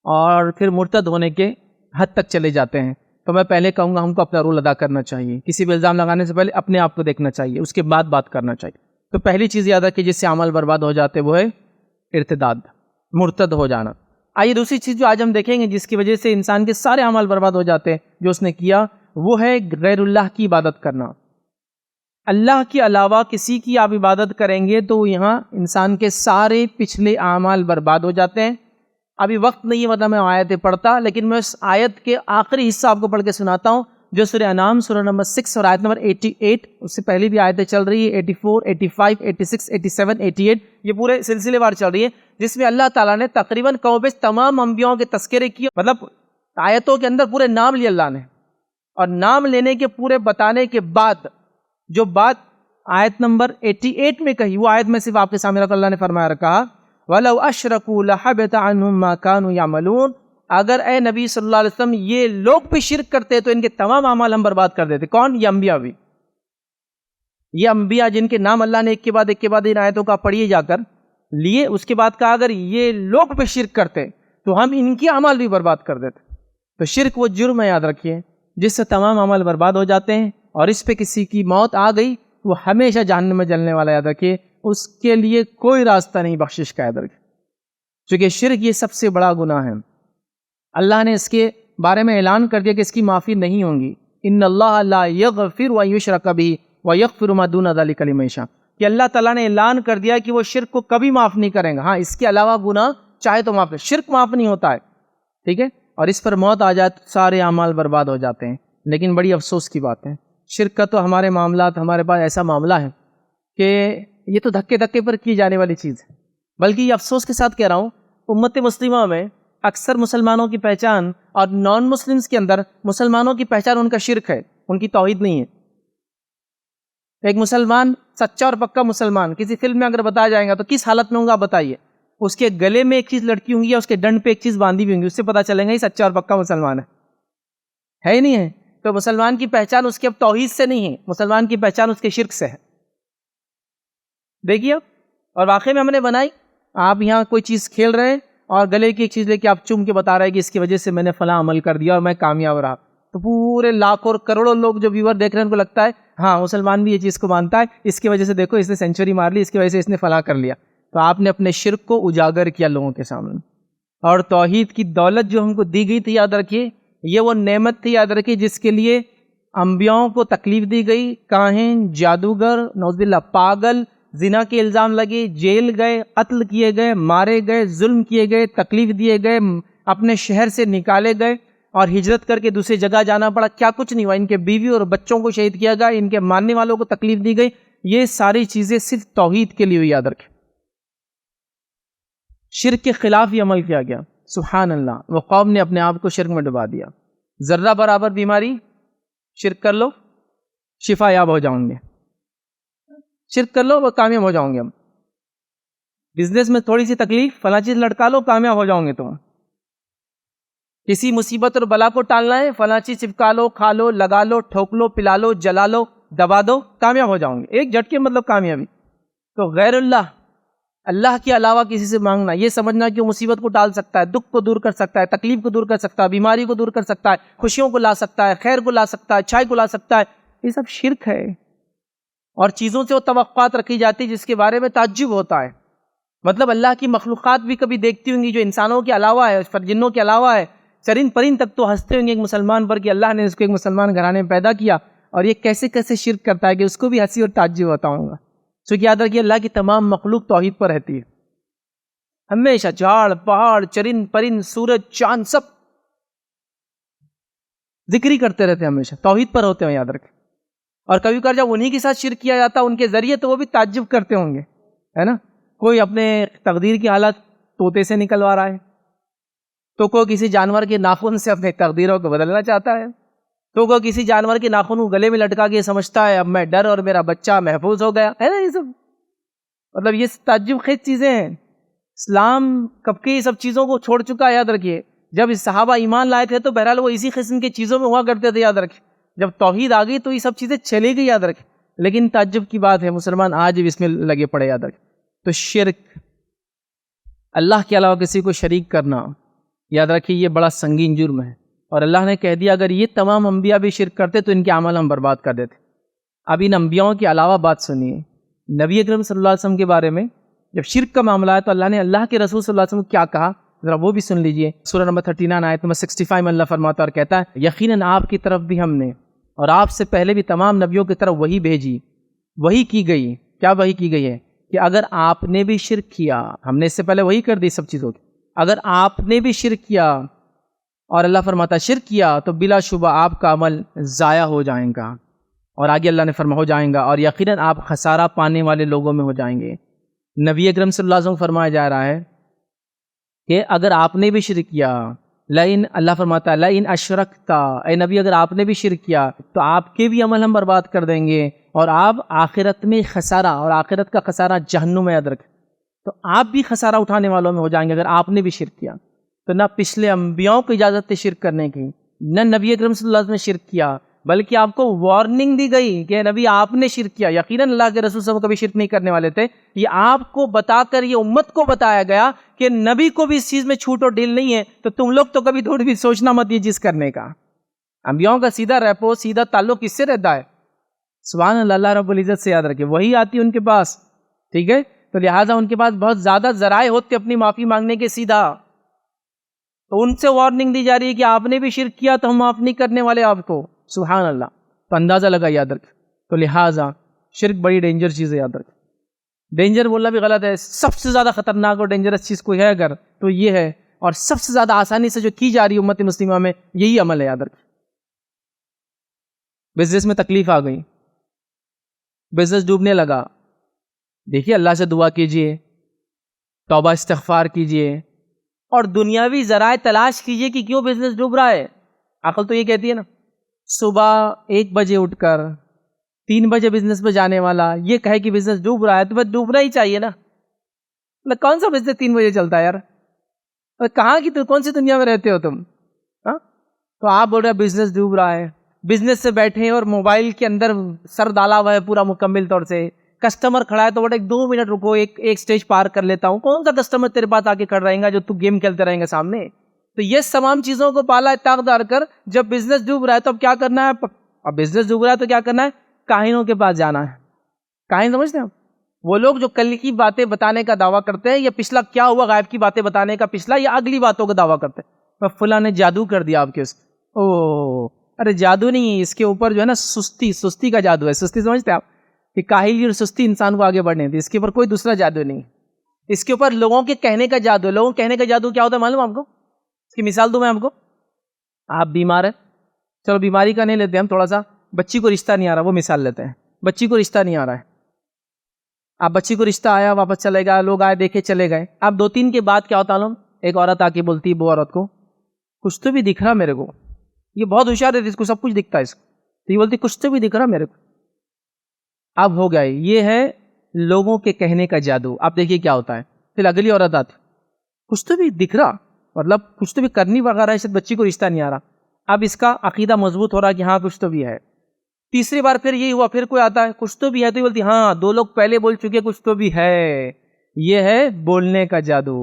اور پھر مرتد ہونے کے حد تک چلے جاتے ہیں. تو میں پہلے کہوں گا ہم کو اپنا رول ادا کرنا چاہیے. کسی بھی الزام لگانے سے پہلے اپنے آپ کو دیکھنا چاہیے، اس کے بعد بات کرنا چاہیے. تو پہلی چیز یاد رکھیں جس سے عمل برباد ہو جاتے وہ ہے ارتداد، مرتد ہو جانا. آئیے دوسری چیز جو آج ہم دیکھیں گے جس کی وجہ سے انسان کے سارے عمل برباد ہو جاتے ہیں جو اس نے کیا، وہ ہے غیر اللہ کی عبادت کرنا. اللہ کے علاوہ کسی کی آپ عبادت کریں گے تو یہاں انسان کے سارے پچھلے اعمال برباد ہو جاتے ہیں. ابھی وقت نہیں ہے ورنہ میں آیتیں پڑھتا، لیکن میں اس آیت کے آخری حصہ آپ کو پڑھ کے سناتا ہوں جو سورہ انعام سورہ نمبر 6 اور آیت نمبر 88، اس سے پہلے بھی آیتیں چل رہی ہے 84، 85، 86، 87، 88، یہ پورے سلسلے وار چل رہی ہے جس میں اللہ تعالیٰ نے تقریباً کوبش تمام انبیاءوں کے تذکرے کیے. مطلب آیتوں کے اندر پورے نام لیے اللہ نے، اور نام لینے کے پورے بتانے کے بعد جو بات آیت نمبر 88 میں کہی، وہ آیت میں صرف آپ کے سامنے رکھ اللہ نے فرمایا رکھا وَلَوْ أَشْرَكُوا لَحَبِطَ عَنْهُمْ مَا كَانُوا يَعْمَلُونَ. اگر اے نبی صلی اللہ علیہ وسلم یہ لوگ بھی شرک کرتے تو ان کے تمام اعمال ہم برباد کر دیتے. کون؟ یہ انبیاء بھی. یہ انبیاء جن کے نام اللہ نے ایک کے بعد ان آیتوں کا پڑھیے جا کر لیے، اس کے بعد کہا اگر یہ لوگ بھی شرک کرتے تو ہم ان کے اعمال بھی برباد کر دیتے. تو شرک وہ جرم ہے، یاد رکھیے، جس سے تمام اعمال برباد ہو جاتے ہیں، اور اس پہ کسی کی موت آ گئی وہ ہمیشہ جہنم میں جلنے والا. یاد رکھیے اس کے لیے کوئی راستہ نہیں بخشش کا. یاد رکھیے چونکہ شرک یہ سب سے بڑا گناہ ہے. اللہ نے اس کے بارے میں اعلان کر دیا کہ اس کی معافی نہیں ہوں گی. ان اللہ لا یغفر ان یشرک بہ ویغفر ما دون ذلک لمن یشاء، کہ اللہ تعالیٰ نے اعلان کر دیا کہ وہ شرک کو کبھی معاف نہیں کریں گا. ہاں اس کے علاوہ گناہ چاہے تو معاف کرے، شرک معاف نہیں ہوتا ہے. ٹھیک ہے، اور اس پر موت آ جائے تو سارے اعمال برباد ہو جاتے ہیں. لیکن بڑی افسوس کی بات ہے شرک کا تو ہمارے معاملات، ہمارے پاس ایسا معاملہ ہے کہ یہ تو دھکے دھکے پر کی جانے والی چیز ہے، بلکہ یہ افسوس کے ساتھ کہہ رہا ہوں، امت مسلمہ میں اکثر مسلمانوں کی پہچان اور نان مسلمز کے اندر مسلمانوں کی پہچان ان کا شرک ہے، ان کی توحید نہیں ہے۔ ایک مسلمان، سچا اور پکا مسلمان، کسی فلم میں اگر بتایا جائے گا تو کس حالت میں ہوں گا آپ بتائیے؟ اس کے گلے میں ایک چیز لٹکی ہوں گی یا اس کے ڈنڈ پہ ایک چیز باندھی ہوئی ہوں گی، اس سے پتہ چلے گا یہ سچا اور پکا مسلمان ہے ہی نہیں ہے؟ تو مسلمان کی پہچان اس کے اب توحید سے نہیں ہے، مسلمان کی پہچان اس کے شرک سے ہے۔ دیکھیے اب، اور واقعی میں ہم نے بنائی، آپ یہاں کوئی چیز کھیل رہے ہیں اور گلے کی ایک چیز لے کے آپ چوم کے بتا رہے ہیں کہ اس کی وجہ سے میں نے فلاں عمل کر دیا اور میں کامیاب رہا، تو پورے لاکھوں اور کروڑوں لوگ جو ویور دیکھ رہے ہیں ان کو لگتا ہے ہاں مسلمان بھی یہ چیز کو مانتا ہے، اس کی وجہ سے دیکھو اس نے سینچری مار لی، اس کی وجہ سے اس نے فلاں کر لیا۔ تو آپ نے اپنے شرک کو اجاگر کیا لوگوں کے سامنے، اور توحید کی دولت جو ہم کو دی گئی تھی، یاد رکھیے یہ وہ نعمت تھی، یاد رکھیے جس کے لیے انبیاؤں کو تکلیف دی گئی، کاہن، جادوگر، نعوذ باللہ پاگل، زنا کے الزام لگے، جیل گئے، قتل کیے گئے، مارے گئے، ظلم کیے گئے، تکلیف دیے گئے، اپنے شہر سے نکالے گئے اور ہجرت کر کے دوسری جگہ جانا پڑا، کیا کچھ نہیں ہوا، ان کے بیوی اور بچوں کو شہید کیا گیا، ان کے ماننے والوں کو تکلیف دی گئی، یہ ساری چیزیں صرف توحید کے لیے ہوئی، یاد رکھیں۔ شرک کے خلاف یہ عمل کیا گیا، سبحان اللہ، وہ قوم نے اپنے آپ کو شرک میں ڈبا دیا۔ ذرہ برابر بیماری شرک کر لو شفا یاب ہو جاؤں گے، شرک کر لو وہ کامیاب ہو جاؤں گے ہم، بزنس میں تھوڑی سی تکلیف فلاں چیز لٹکا لو کامیاب ہو جاؤں گے تم، کسی مصیبت اور بلا کو ٹالنا ہے فلاں چیز چپکا لو، کھا لو، لگا لو، ٹھوک لو، پلا لو، جلا لو، دبا دو، کامیاب ہو جاؤں گے، ایک جھٹکے مطلب کامیابی۔ تو غیر اللہ کے علاوہ کسی سے مانگنا، یہ سمجھنا کہ وہ مصیبت کو ٹال سکتا ہے، دکھ کو دور کر سکتا ہے، تکلیف کو دور کر سکتا ہے، بیماری کو دور کر سکتا ہے، خوشیوں کو لا سکتا ہے، خیر کو لا سکتا ہے، اچھائی کو لا سکتا ہے، یہ سب شرک ہے۔ اور چیزوں سے وہ توقعات رکھی جاتی جس کے بارے میں تعجب ہوتا ہے، مطلب اللہ کی مخلوقات بھی کبھی دیکھتی ہوں گی جو انسانوں کے علاوہ ہے، جنوں کے علاوہ ہے، چرند پرند تک تو ہنستے ہوں گے ایک مسلمان پر کہ اللہ نے اس کو ایک مسلمان گھرانے میں پیدا کیا اور یہ کیسے کیسے شرک کرتا ہے، کہ اس کو بھی ہنسی اور تعجب ہوتا ہوں گا۔ چونکہ یاد رکھیے اللہ کی تمام مخلوق توحید پر رہتی ہے، ہمیشہ جھاڑ پہاڑ چرند پرند سورج چاند سب ذکر ہی کرتے رہتے ہیں، ہمیشہ توحید پر ہوتے ہیں، یاد رکھیں۔ اور کبھی کبھار جب انہی کے ساتھ شرک کیا جاتا ان کے ذریعے تو وہ بھی تعجب کرتے ہوں گے، ہے نا؟ کوئی اپنے تقدیر کی حالت طوطے سے نکلوا رہا ہے، تو کوئی کسی جانور کے ناخن سے اپنے تقدیروں کو بدلنا چاہتا ہے، تو کوئی کسی جانور کے ناخن کو گلے میں لٹکا کے سمجھتا ہے اب میں ڈر اور میرا بچہ محفوظ ہو گیا، ہے نا؟ یہ سب مطلب یہ تعجب خیز چیزیں ہیں۔ اسلام کب کے یہ سب چیزوں کو چھوڑ چکا ہے، یاد رکھیے۔ جب اس صحابہ ایمان لائے تھے تو بہرحال وہ اسی قسم کی چیزوں میں ہوا کرتے تھے، یاد رکھیں۔ جب توحید آ گئی تو یہ سب چیزیں چلی گئی، یاد رکھیں۔ لیکن تعجب کی بات ہے مسلمان آج بھی اس میں لگے پڑے، یاد رکھیں۔ تو شرک، اللہ کے علاوہ کسی کو شریک کرنا، یاد رکھیے یہ بڑا سنگین جرم ہے، اور اللہ نے کہہ دیا اگر یہ تمام انبیاء بھی شرک کرتے تو ان کے عمل ہم برباد کر دیتے۔ اب ان انبیاؤں کے علاوہ بات سنیے، نبی اکرم صلی اللہ علیہ وسلم کے بارے میں جب شرک کا معاملہ ہے تو اللہ نے اللہ کے رسول صلی اللہ علیہ وسلم کو کیا کہا، ذرا وہ بھی سن لیجئے۔ سورہ نمبر 39 آیت نمبر 65 میں اللہ فرماتا اور کہتا ہے یقیناً آپ کی طرف بھی ہم نے اور آپ سے پہلے بھی تمام نبیوں کی طرف وہی بھیجی، وہی کی گئی۔ کیا وہی کی گئی ہے؟ کہ اگر آپ نے بھی شرک کیا، ہم نے اس سے پہلے وہی کر دی سب چیزوں کی، اگر آپ نے بھی شرک کیا، اور اللہ فرماتا شرک کیا تو بلا شبہ آپ کا عمل ضائع ہو جائے گا، اور آگے اللہ نے فرمایا ہو جائیں گا، اور یقیناً آپ خسارہ پانے والے لوگوں میں ہو جائیں گے۔ نبی اکرم صلی اللہ علیہ وسلم کو فرمایا جا رہا ہے کہ اگر آپ نے بھی شرک کیا، لئن، اللہ فرماتا ہے لئن اشرکتا، اے نبی اگر آپ نے بھی شرک کیا تو آپ کے بھی عمل ہم برباد کر دیں گے، اور آپ آخرت میں خسارہ، اور آخرت کا خسارہ جہنم میں، یاد رکھیں۔ تو آپ بھی خسارہ اٹھانے والوں میں ہو جائیں گے اگر آپ نے بھی شرک کیا۔ تو نہ پچھلے انبیاؤں کو اجازت تھی شرک کرنے کی، نہ نبی اکرم صلی اللہ علیہ وسلم نے شرک کیا، بلکہ آپ کو وارننگ دی گئی کہ نبی آپ نے شرک کیا، یقیناً اللہ کے رسول صلی اللہ علیہ وسلم کبھی شرک نہیں کرنے والے تھے۔ یہ آپ کو بتا کر یہ امت کو بتایا گیا کہ نبی کو بھی اس چیز میں چھوٹ اور ڈھیل نہیں ہے، تو تم لوگ تو کبھی تھوڑی بھی سوچنا مت یہ چیز کرنے کا۔ انبیاؤں کا سیدھا ریپو، سیدھا تعلق کس سے رہتا ہے؟ سبحان اللہ، اللہ رب العزت سے، یاد رکھیں۔ وہی آتی ان کے پاس، ٹھیک ہے؟ تو لہٰذا ان کے پاس بہت زیادہ ذرائع ہوتے اپنی معافی مانگنے کے، سیدھا تو ان سے وارننگ دی جا رہی ہے کہ آپ نے بھی شرک کیا تو ہم معاف نہیں کرنے والے آپ کو۔ سبحان اللہ، تو اندازہ لگا، یاد رکھ۔ تو لہٰذا شرک بڑی ڈینجر چیز ہے، یاد رکھ۔ ڈینجر بولنا بھی غلط ہے، سب سے زیادہ خطرناک اور ڈینجرس چیز کوئی ہے اگر تو یہ ہے، اور سب سے زیادہ آسانی سے جو کی جا رہی ہے امت مسلمہ میں، یہی عمل ہے، یاد رکھ۔ بزنس میں تکلیف آ گئی, بزنس ڈوبنے لگا. دیکھیے اللہ سے دعا کیجئے, توبہ استغفار کیجئے, اور دنیاوی ذرائع تلاش کیجئے کہ کیوں بزنس ڈوب رہا ہے. عقل تو یہ کہتی ہے نا, صبح 1 بجے اٹھ کر 3 بجے بزنس پہ جانے والا یہ کہے کہ بزنس ڈوب رہا ہے تو بس ڈوبنا ہی چاہیے نا. کون سا بزنس 3 بجے چلتا ہے یار؟ کہاں کی تو کون سی دنیا میں رہتے ہو تم؟ تو آپ بول رہے ہیں بزنس ڈوب رہا ہے, بزنس سے بیٹھے ہیں اور موبائل کے اندر سر ڈالا ہوا ہے پورا مکمل طور سے. کسٹمر کھڑا ہے تو بولے 2 منٹ رکو, ایک سٹیج پار کر لیتا ہوں. کون سا کسٹمر تیرے پاس آ کے کھڑ رہے گا جو تو گیم کھیلتے رہیں گے سامنے؟ تو یہ تمام چیزوں کو پالا تاغدار کر جب بزنس ڈوب رہا ہے تو اب کیا کرنا ہے؟ اب بزنس ڈوب رہا ہے تو کیا کرنا ہے؟ کاہنوں کے پاس جانا ہے. کاہن سمجھتے ہیں وہ لوگ جو کل کی باتیں بتانے کا دعویٰ کرتے ہیں, یا پچھلا کیا ہوا غائب کی باتیں بتانے کا پچھلا یا اگلی باتوں کا دعویٰ کرتے ہیں. فلاں نے جادو کر دیا آپ کے اس. ارے جادو نہیں, اس کے اوپر جو ہے نا سستی کا جادو ہے. سستی سمجھتے ہیں آپ کہ کاہلی اور سستی انسان کو آگے بڑھنے دی. اس کے اوپر کوئی دوسرا جادو نہیں, اس کے اوپر لوگوں کے کہنے کا جادو ہے. لوگوں کے کہنے کا جادو کیا ہوتا ہے معلوم آپ کو؟ اس کی مثال دوں میں آپ کو. آپ بیمار ہیں, چلو بیماری کا نہیں لیتے ہم, تھوڑا سا بچی کو رشتہ نہیں آ رہا وہ مثال لیتے ہیں. بچی کو رشتہ نہیں آ رہا ہے, آپ بچی کو رشتہ آیا واپس چلے گا, لوگ آئے دیکھے چلے گئے. آپ 2-3 کے بعد کیا ہوتا ہے, ایک عورت آ کے بولتی ہے وہ عورت کو کچھ تو بھی دکھ رہا میرے کو, یہ بہت ہوشیار ہے اس کو سب کچھ دکھتا ہے اس کو, تو یہ بولتی کچھ تو بھی دکھ رہا میرے کو. اب ہو گیا, یہ ہے لوگوں کے کہنے کا جادو. آپ دیکھیے کیا ہوتا ہے. پھر اگلی عورت آتی, کچھ تو بھی دکھ رہا, مطلب کچھ تو بھی کرنی وغیرہ ہے, شاید بچی کو رشتہ نہیں آ رہا. اب اس کا عقیدہ مضبوط ہو رہا کہ ہاں کچھ تو بھی ہے. تیسری بار پھر یہی ہوا, پھر کوئی آتا ہے کچھ تو بھی ہے, تو یہ بولتی ہاں 2 لوگ پہلے بول چکے کچھ تو بھی ہے. یہ ہے بولنے کا جادو.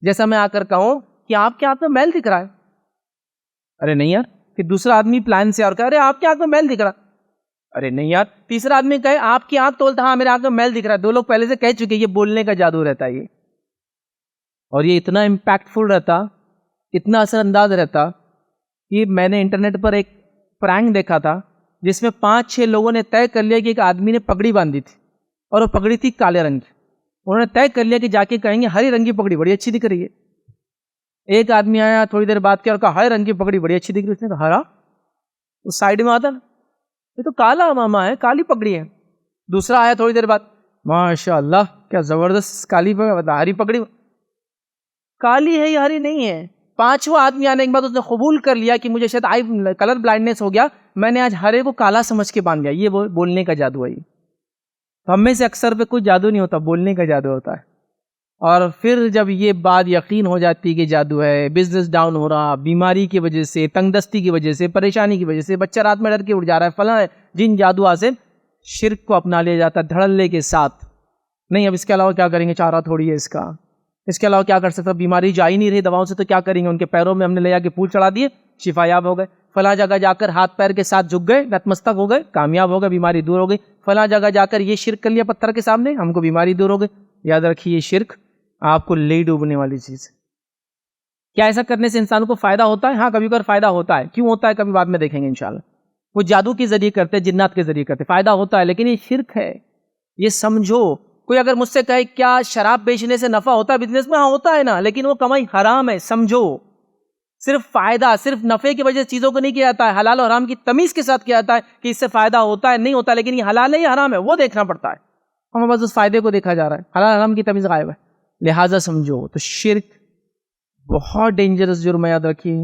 جیسا میں آ کر کہوں کہ آپ کے ہاتھ میں میل دکھ رہا ہے, ارے نہیں یار. پھر دوسرا آدمی پلان سے اور کہا ارے آپ کے ہاتھ میں میل دکھ رہا, ارے نہیں یار. تیسرا آدمی کہے آپ کی آنکھ تو بولتا ہاں میرے ہاتھ میں میل دکھ رہا ہے. 2 لوگ پہلے سے کہہ چکے. یہ بولنے کا جادو رہتا ہے یہ, اور یہ اتنا امپیکٹ فل رہتا, اتنا اثر انداز رہتا کہ میں نے انٹرنیٹ پر ایک پرینک دیکھا تھا جس میں 5-6 لوگوں نے طے کر لیا کہ ایک آدمی نے پگڑی باندھی تھی اور وہ پگڑی تھی کالے رنگ کی. انہوں نے طے کر لیا کہ جا کے کہیں گے ہری رنگ کی پگڑی بڑی اچھی دکھ رہی ہے. ایک آدمی آیا تھوڑی دیر بعد کیا اور کہا ہرے رنگ کی پگڑی بڑی اچھی دکھ رہی ہے. اس نے کہا ہرا, اس سائڈ میں آتا نا, یہ تو کالا ماما ہے, کالی پگڑی ہے. دوسرا آیا تھوڑی دیر بعد, ماشاء اللہ کیا زبردست کالی ہری پگڑی, کالی ہے یا ہری نہیں ہے. 5واں آدمی آنے کے بعد اس نے قبول کر لیا کہ مجھے شاید کلر بلائنڈنس ہو گیا, میں نے آج ہرے کو کالا سمجھ کے باندھ لیا. یہ بولنے کا جادو ہے. ہم میں سے اکثر پہ کوئی جادو نہیں ہوتا, بولنے کا جادو ہوتا ہے. اور پھر جب یہ بات یقین ہو جاتی کہ جادو ہے, بزنس ڈاؤن ہو رہا, بیماری کی وجہ سے, تنگ دستی کی وجہ سے, پریشانی کی وجہ سے, بچہ رات میں ڈر کے اٹھ جا رہا ہے, فلاں جن جادو سے شرک کو اپنا لیا جاتا ہے دھڑلے کے ساتھ. نہیں اب اس کے علاوہ کیا کریں گے, چارہ تھوڑی ہے اس کا, اس کے علاوہ کیا کر سکتا, بیماری جا ہی نہیں رہی دواؤں سے تو کیا کریں گے. ان کے پیروں میں ہم نے لے جا کے پھول چڑھا دیے, شفا یاب ہو گئے. فلاں جگہ جا کر ہاتھ پیر کے ساتھ جھک گئے, نتمستک ہو گئے, کامیاب ہو گئے, بیماری دور ہو گئی. فلاں جگہ جا کر یہ شرک کر لیا پتھر کے سامنے, ہم کو بیماری دور ہو گئی. یاد رکھیے یہ شرک آپ کو لے ڈوبنے والی چیز ہے. کیا ایسا کرنے سے انسان کو فائدہ ہوتا ہے؟ ہاں کبھی کبھی فائدہ ہوتا ہے. کیوں ہوتا ہے کبھی بعد میں دیکھیں گے انشاءاللہ. وہ جادو کے ذریعے کرتے, جنات کے ذریعے کرتے, فائدہ ہوتا ہے, لیکن یہ شرک ہے. یہ سمجھو. کوئی اگر مجھ سے کہے کیا شراب بیچنے سے نفع ہوتا ہے بزنس میں؟ ہاں ہوتا ہے نا, لیکن وہ کمائی حرام ہے. سمجھو, صرف فائدہ, صرف نفع کی وجہ سے چیزوں کو نہیں کیا جاتا ہے. حلال اور حرام کی تمیز کے ساتھ کیا جاتا ہے کہ اس سے فائدہ ہوتا ہے نہیں ہوتا, لیکن یہ حلال ہے یا حرام ہے وہ دیکھنا پڑتا ہے. ہمیں بس اس فائدے کو دیکھا جا رہا ہے, حلال حرام کی تمیز غائب ہے. لہٰذا سمجھو. تو شرک بہت ڈینجرس جرم ہے, یاد رکھیے.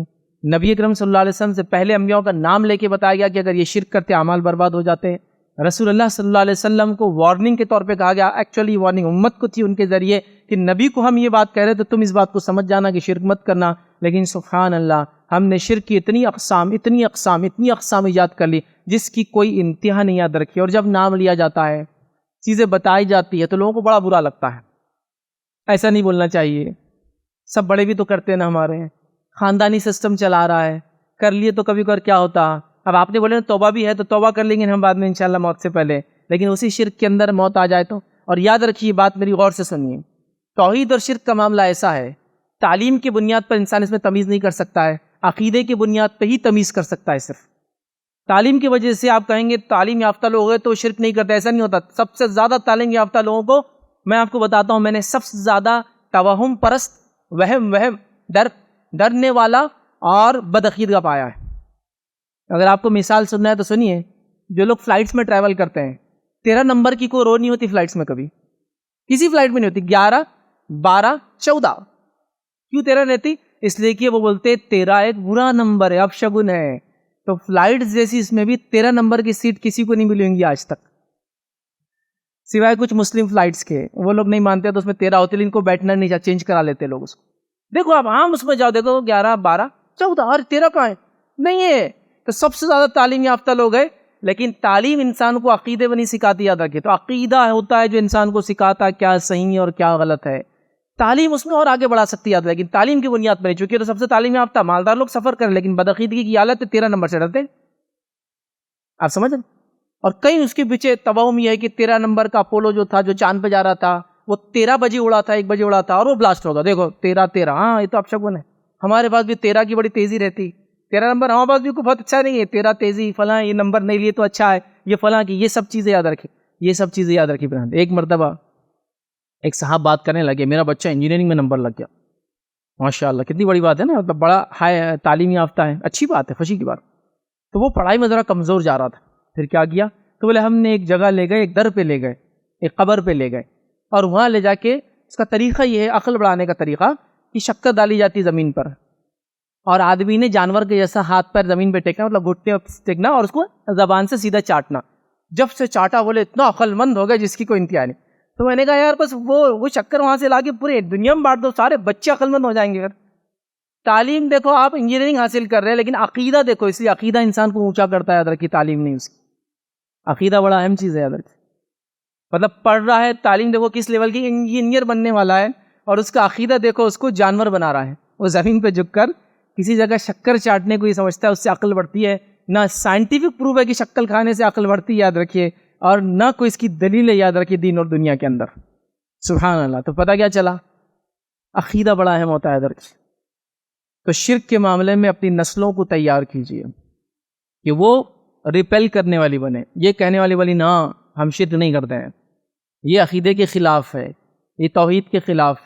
نبی اکرم صلی اللہ علیہ وسلم سے پہلے انبیاء کا نام لے کے بتایا گیا کہ اگر یہ شرک کرتے اعمال برباد ہو جاتے ہیں. رسول اللہ صلی اللہ علیہ وسلم کو وارننگ کے طور پہ کہا گیا, ایکچولی وارننگ امت کو تھی ان کے ذریعے کہ نبی کو ہم یہ بات کہہ رہے تو تم اس بات کو سمجھ جانا کہ شرک مت کرنا. لیکن سبحان اللہ, ہم نے شرک کی اتنی اقسام ایجاد کر لی جس کی کوئی انتہا نہیں یاد رکھی. اور جب نام لیا جاتا ہے, چیزیں بتائی جاتی ہے, تو لوگوں کو بڑا برا لگتا ہے. ایسا نہیں بولنا چاہیے. سب بڑے بھی تو کرتے ہیں نا ہمارے, خاندانی سسٹم چلا رہا ہے, کر لیے تو کبھی کبھار کیا ہوتا. اب آپ نے بولے توبہ بھی ہے تو توبہ کر لیں گے ہم بعد میں انشاءاللہ موت سے پہلے, لیکن اسی شرک کے اندر موت آ جائے تو. اور یاد رکھیے بات میری غور سے سنیے, توحید اور شرک کا معاملہ ایسا ہے, تعلیم کی بنیاد پر انسان اس میں تمیز نہیں کر سکتا ہے, عقیدے کی بنیاد پہ ہی تمیز کر سکتا ہے. صرف تعلیم کی وجہ سے آپ کہیں گے تعلیم یافتہ لوگ ہیں تو شرک نہیں کرتے, ایسا نہیں ہوتا. سب سے زیادہ تعلیم یافتہ لوگوں کو میں آپ کو بتاتا ہوں, میں نے سب سے زیادہ توہم پرست, وہم ڈرنے والا اور بدعقیدہ پایا ہے. اگر آپ کو مثال سننا ہے تو سنیے. جو لوگ فلائٹس میں ٹریول کرتے ہیں 13 نمبر کی کوئی رو نہیں ہوتی فلائٹس میں, کبھی کسی فلائٹ میں نہیں ہوتی. 11, 12, 14 کیوں 13 رہتی؟ اس لیے کہ وہ بولتے 13 ایک برا نمبر ہے, اپشگن ہے. تو فلائٹ جیسی اس میں بھی 13 نمبر کی سیٹ کسی کو نہیں ملی ہوں گی آج تک, سوائے کچھ مسلم فلائٹس کے. وہ لوگ نہیں مانتے تو اس میں 13 ہوتے, لیکن کو بیٹھنا نہیں چاہتے, چینج کرا لیتے لوگ اس کو. دیکھو آپ عام اس میں جاؤ, دیکھو 11, 12, 14 اور 13 کہاں ہے؟ نہیں ہے. تو سب سے زیادہ تعلیم یافتہ لوگ ہیں, لیکن تعلیم انسان کو عقیدے میں نہیں سکھاتی. یاد رکھے, تو عقیدہ ہوتا ہے جو انسان کو سکھاتا ہے کیا صحیح ہے اور کیا غلط ہے. تعلیم اس میں اور آگے بڑھا سکتی ہے, لیکن تعلیم کی بنیاد پر نہیں. چونکہ تو سب سے تعلیم یافتہ مالدار لوگ سفر کریں, لیکن بدعقیدگی کی حالت 13 نمبر سے ڈرتے ہیں. آپ سمجھ رہے؟ اور کہیں اس کے پیچھے توہم یہ ہے کہ 13 نمبر کا اپولو جو تھا, جو چاند پہ جا رہا تھا, وہ 13 بجے اڑا تھا, 1 بجے اڑا تھا اور وہ بلاسٹ ہوگا. دیکھو 13. ہاں یہ تو اپشگن ہے. ہمارے پاس بھی 13 کی بڑی تیزی رہتی. 13 نمبر ہمارے پاس بھی کوئی بہت اچھا نہیں ہے. 13 تیزی فلاں, یہ نمبر نہیں لیے تو اچھا ہے, یہ فلاں کی, یہ سب چیزیں یاد رکھیں. یہ سب چیزیں یاد رکھی. ایک مرتبہ ایک صاحب بات کرنے لگے, میرا بچہ انجینئرنگ میں نمبر لگ گیا. ماشاء اللہ, کتنی بڑی بات ہے نا, مطلب بڑا ہائی تعلیم یافتہ ہے, اچھی بات ہے, خوشی کی بات. تو وہ پڑھائی میں ذرا کمزور جا رہا تھا. پھر کیا کیا؟ تو بولے ہم نے ایک جگہ لے گئے, ایک در پہ لے گئے, ایک قبر پہ لے گئے, اور وہاں لے جا کے اس کا طریقہ یہ ہے, عقل بڑھانے کا طریقہ, کہ شکر ڈالی جاتی زمین پر, اور آدمی نے جانور کے جیسا ہاتھ پیر زمین پہ ٹیکنا, مطلب گھٹنے ٹیکنا, اور اس کو زبان سے سیدھا چاٹنا. جب سے چاٹا بولے اتنا عقل مند ہو گیا جس کی کوئی انتہا نہیں. تو میں نے کہا یار بس وہ شکر وہاں سے لا کے پورے دنیا میں بانٹ دو, سارے بچے عقل مند ہو جائیں گے. پھر تعلیم دیکھو, آپ انجینئرنگ حاصل کر رہے ہیں, لیکن عقیدہ دیکھو, اس لیے عقیدہ انسان کو اونچا کرتا ہے. یاد رکھیے, تعلیم نہیں, اس کی عقیدہ بڑا اہم چیز ہے. یاد رکھیے, مطلب پڑھ رہا ہے, تعلیم دیکھو کس لیول کی, انجینئر بننے والا ہے, اور اس کا عقیدہ دیکھو اس کو جانور بنا رہا ہے. وہ زمین پہ جھک کر کسی جگہ شکر چاٹنے کو یہ سمجھتا ہے اس سے عقل بڑھتی ہے. نہ سائنٹیفک پروف ہے کہ شکر کھانے سے عقل بڑھتی ہے, یاد رکھیے, اور نہ کوئی اس کی دلیل ہے, یاد رکھیے, دین اور دنیا کے اندر. سبحان اللہ. تو پتہ کیا چلا, عقیدہ بڑا اہم ہوتا ہے. یاد رکھیے, تو شرک کے معاملے میں اپنی نسلوں کو تیار کیجیے کہ وہ ریپیل کرنے والی بنے, یہ کہنے والی نہ ہم شرک نہیں کرتے ہیں, یہ عقیدے کے خلاف ہے, یہ توحید کے خلاف.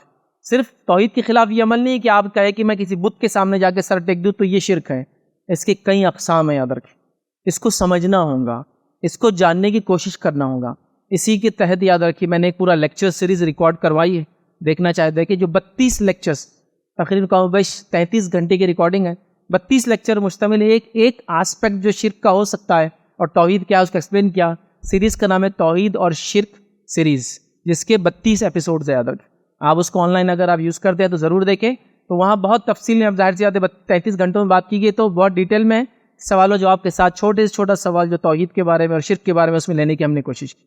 صرف توحید کے خلاف یہ عمل نہیں کہ آپ کہے کہ میں کسی بت کے سامنے جا کے سر ٹیک دوں تو یہ شرک ہے. اس کے کئی اقسام ہیں, یاد رکھیں. اس کو سمجھنا ہوگا, اس کو جاننے کی کوشش کرنا ہوگا. اسی کے تحت یاد رکھیے میں نے ایک پورا لیکچر سیریز ریکارڈ کروائی ہے, دیکھنا چاہتے ہیں کہ جو 32 لیکچرز تقریباً کم بیش 33 گھنٹے کی ریکارڈنگ ہے, 32 لیکچر مشتمل ایک آسپیکٹ جو شرک کا ہو سکتا ہے اور توحید کیا ہے اس کو ایکسپلین کیا. سیریز کا نام ہے توحید اور شرک سیریز, جس کے 32 ایپیسوڈز ہیں. یاد رکھیں, آپ اس کو آن لائن اگر آپ یوز کرتے ہیں تو ضرور دیکھیں. تو وہاں بہت تفصیل میں, اب ظاہر سی بات ہے 33 گھنٹوں میں بات کی گئی تو بہت ڈیٹیل میں سوال و جواب کے ساتھ چھوٹے سے چھوٹا سوال جو توحید کے بارے میں اور شرک کے بارے میں اس میں لینے کی ہم نے کوشش کی.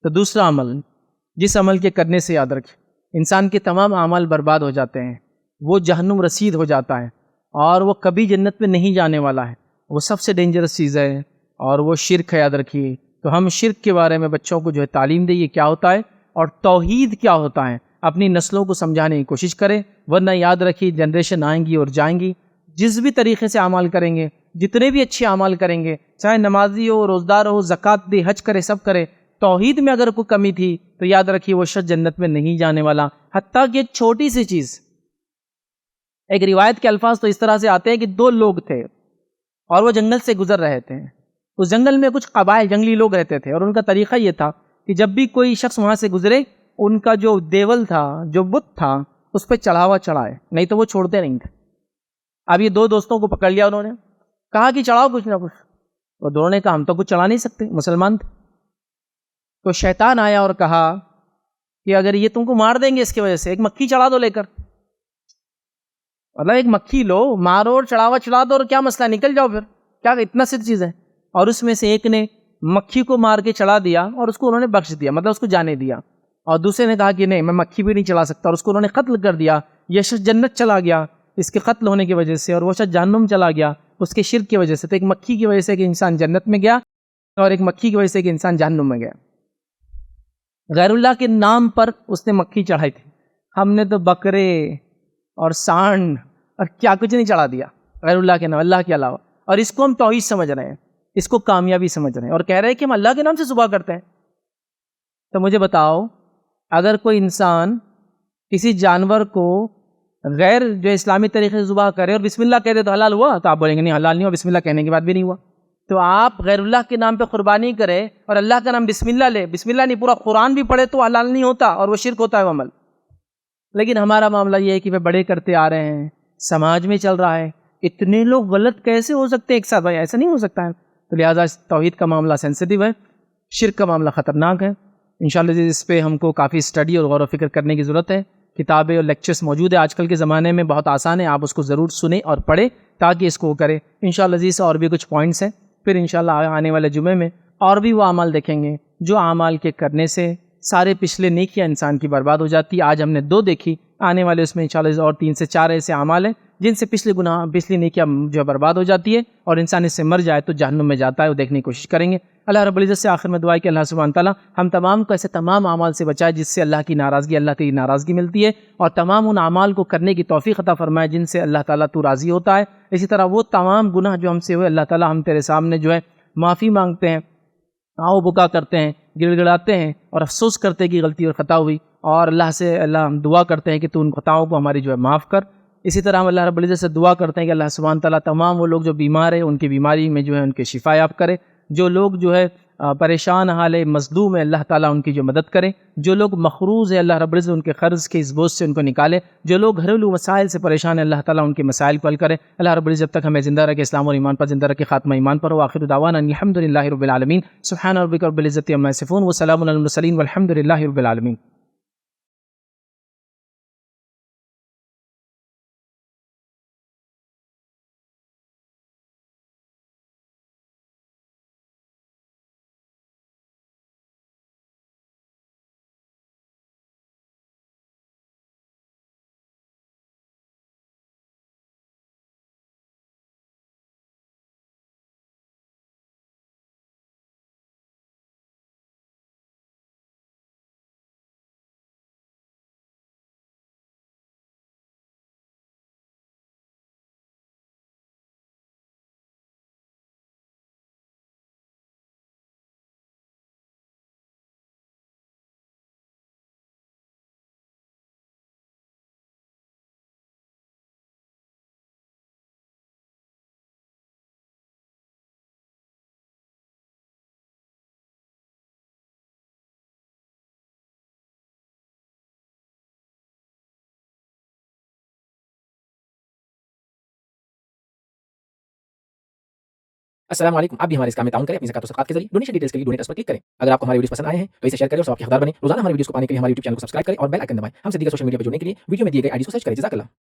تو دوسرا عمل, جس عمل کے کرنے سے یاد رکھیں انسان کے تمام اعمال برباد ہو جاتے ہیں, وہ جہنم رسید ہو جاتا ہے اور وہ کبھی جنت میں نہیں جانے والا ہے, وہ سب سے ڈینجرس چیز ہے, اور وہ شرک ہے. یاد رکھیے, تو ہم شرک کے بارے میں بچوں کو جو ہے تعلیم دیں, یہ کیا ہوتا ہے اور توحید کیا ہوتا ہے, اپنی نسلوں کو سمجھانے کی کوشش کریں. ورنہ یاد رکھیے جنریشن آئیں گی اور جائیں گی, جس بھی طریقے سے اعمال کریں گے, جتنے بھی اچھے اعمال کریں گے, چاہے نمازی ہو, روزدار ہو, زکوٰۃ دے, حج کرے, سب کرے, توحید میں اگر کوئی کمی تھی تو یاد رکھیے وہ شخص جنت میں نہیں جانے والا. حتیٰ کہ ایک چھوٹی سی چیز, ایک روایت کے الفاظ تو اس طرح سے آتے ہیں کہ 2 لوگ تھے اور وہ جنگل سے گزر رہے تھے. اس جنگل میں کچھ قبائل جنگلی لوگ رہتے تھے, اور ان کا طریقہ یہ تھا کہ جب بھی کوئی شخص وہاں سے گزرے, ان کا جو دیول تھا, جو بت تھا, اس پہ چڑھاوا چڑھائے, نہیں تو وہ چھوڑتے نہیں تھے. اب یہ 2 دوستوں کو پکڑ لیا انہوں نے, کہا کہ چڑھاؤ کچھ نہ کچھ. وہ دونوں نے کہا ہم تو کچھ چڑھا نہیں سکتے, مسلمان تھے. تو شیطان آیا اور کہا کہ اگر یہ تم کو مار دیں گے اس کی وجہ سے, ایک مکھی چڑھا دو لے کر, مطلب ایک مکھی لو, مارو اور چڑھاوا چڑھا دو, اور کیا مسئلہ, نکل جاؤ پھر, کیا اتنا سی چیز ہے. اور اس میں سے ایک نے مکھی کو مار کے چڑھا دیا اور اس کو انہوں نے بخش دیا, مطلب اس کو جانے دیا. اور دوسرے نے کہا کہ نہیں, میں مکھی بھی نہیں چلا سکتا, اور اس کو انہوں نے قتل کر دیا. یہ شخص جنت چلا گیا اس کے قتل ہونے کی وجہ سے, اور وہ شخص جہنم چلا گیا اس کے شرک کی وجہ سے. تو ایک مکھی کی وجہ سے کہ انسان جنت میں گیا, اور ایک مکھی کی وجہ سے کہ انسان جہنم میں گیا. غیر اللہ کے نام پر اس نے مکھی چڑھائی تھی, ہم نے تو بکرے اور سانڈ اور کیا کچھ نہیں چڑھا دیا غیر اللہ کے نام, اللہ کے علاوہ. اور اس کو ہم توحید سمجھ رہے ہیں, اس کو کامیابی سمجھ رہے ہیں, اور کہہ رہے ہیں کہ ہم اللہ کے نام سے ذبح کرتے ہیں. تو مجھے بتاؤ, اگر کوئی انسان کسی جانور کو غیر جو اسلامی طریقے سے ذبح کرے اور بسم اللہ کہہ دے تو حلال ہوا؟ تو آپ بولیں گے نہیں حلال نہیں ہوا, بسم اللہ کہنے کے بعد بھی نہیں ہوا. تو آپ غیر اللہ کے نام پہ قربانی کرے اور اللہ کا نام بسم اللہ لے، بسم اللہ نہیں پورا قرآن بھی پڑھے تو حلال نہیں ہوتا اور وہ شرک ہوتا ہے وہ عمل۔ لیکن ہمارا معاملہ یہ ہے کہ بڑے کرتے آ رہے ہیں، سماج میں چل رہا ہے، اتنے لوگ غلط کیسے ہو سکتے ہیں ایک ساتھ؟ بھائی ایسا نہیں ہو سکتا ہے۔ تو لہٰذا توحید کا معاملہ سینسٹیو ہے، شرک کا معاملہ خطرناک ہے۔ انشاءاللہ اس پہ ہم کو کافی اسٹڈی اور غور و فکر کرنے کی ضرورت ہے۔ کتابیں اور لیکچرز موجود ہیں آج کل کے زمانے میں، بہت آسان ہے، آپ اس کو ضرور سنیں اور پڑھیں تاکہ اس کو کریں۔ انشاءاللہ عزیز اور بھی کچھ پوائنٹس ہیں، پھر انشاءاللہ آنے والے جمعے میں اور بھی وہ اعمال دیکھیں گے جو اعمال کے کرنے سے سارے پچھلے نیکیاں انسان کی برباد ہو جاتی ہے۔ آج ہم نے 2 دیکھی، آنے والے اس میں انشاءاللہ اور 3 سے 4 ایسے اعمال ہیں جن سے پچھلی نیکیاں جو برباد ہو جاتی ہے اور انسان اس سے مر جائے تو جہنم میں جاتا ہے، وہ دیکھنے کی کوشش کریں گے۔ اللہ رب العزت سے آخر میں دعا ہے کہ اللہ سبحانہ تعالیٰ ہم تمام کو ایسے تمام اعمال سے بچائے جس سے اللہ کی ناراضگی ملتی ہے، اور تمام ان اعمال کو کرنے کی توفیق عطا فرمائے جن سے اللہ تعالیٰ تو راضی ہوتا ہے۔ اسی طرح وہ تمام گناہ جو ہم سے ہوئے، اللہ تعالیٰ ہم تیرے سامنے جو ہے معافی مانگتے ہیں، آؤ بکا کرتے ہیں، گڑ گڑاتے ہیں اور افسوس کرتے ہیں کہ غلطی اور خطا ہوئی، اور اللہ سے ہم دعا کرتے ہیں کہ تو ان خطاؤں کو ہماری جو ہے معاف کر۔ اسی طرح ہم اللہ رب العزت سے دعا کرتے ہیں کہ اللہ سبحانہ تعالیٰ تمام وہ لوگ جو بیمار ہیں ان کی بیماری میں جو ہے ان کے شفا یاب کرے، جو لوگ جو ہے پریشان حال ہے، مظلوم ہے، اللہ تعالیٰ ان کی جو مدد کرے، جو لوگ مقروض ہے اللہ رب العزت ان کے قرض کے اس بوجھ سے ان کو نکالے، جو لوگ گھریلو مسائل سے پریشان ہیں اللہ تعالیٰ ان کے مسائل کو حل کرے۔ اللہ رب العزت جب تک ہمیں زندہ رکھے اسلام اور ایمان پر زندہ رکھے، خاتمہ ایمان پر ہو۔ آخر دعوانا الحمد للہ رب العالمین، سبحان ربک رب العزت عما یصفون وسلام علی المرسلین والحمد للہ رب العالمین۔ السلام علیکم، آپ بھی ہمارے اس کام میں تعاون کریں اپنی زکات و صدقات کے ذریعے۔ ڈونیشن ڈیٹیلز کے لیے ڈونیٹ اس پر کلک کریں۔ اگر آپ کو ہمارے ویڈیوز پسند آئے ہیں تو اسے شیئر کریں اور سب کے حقدار بنیں۔ روزانہ ہمارے ویڈیوز کو پانے کے لیے ہمارے یوٹیوب چینل کو سبسکرائب کریں اور بیل آئکن دبائیں۔ ہم سے دیگر سوشل میڈیا پہ جڑنے کے لیے ویڈیو میں دیے گئے آئی ڈی کو سرچ کریں۔ جزاک اللہ۔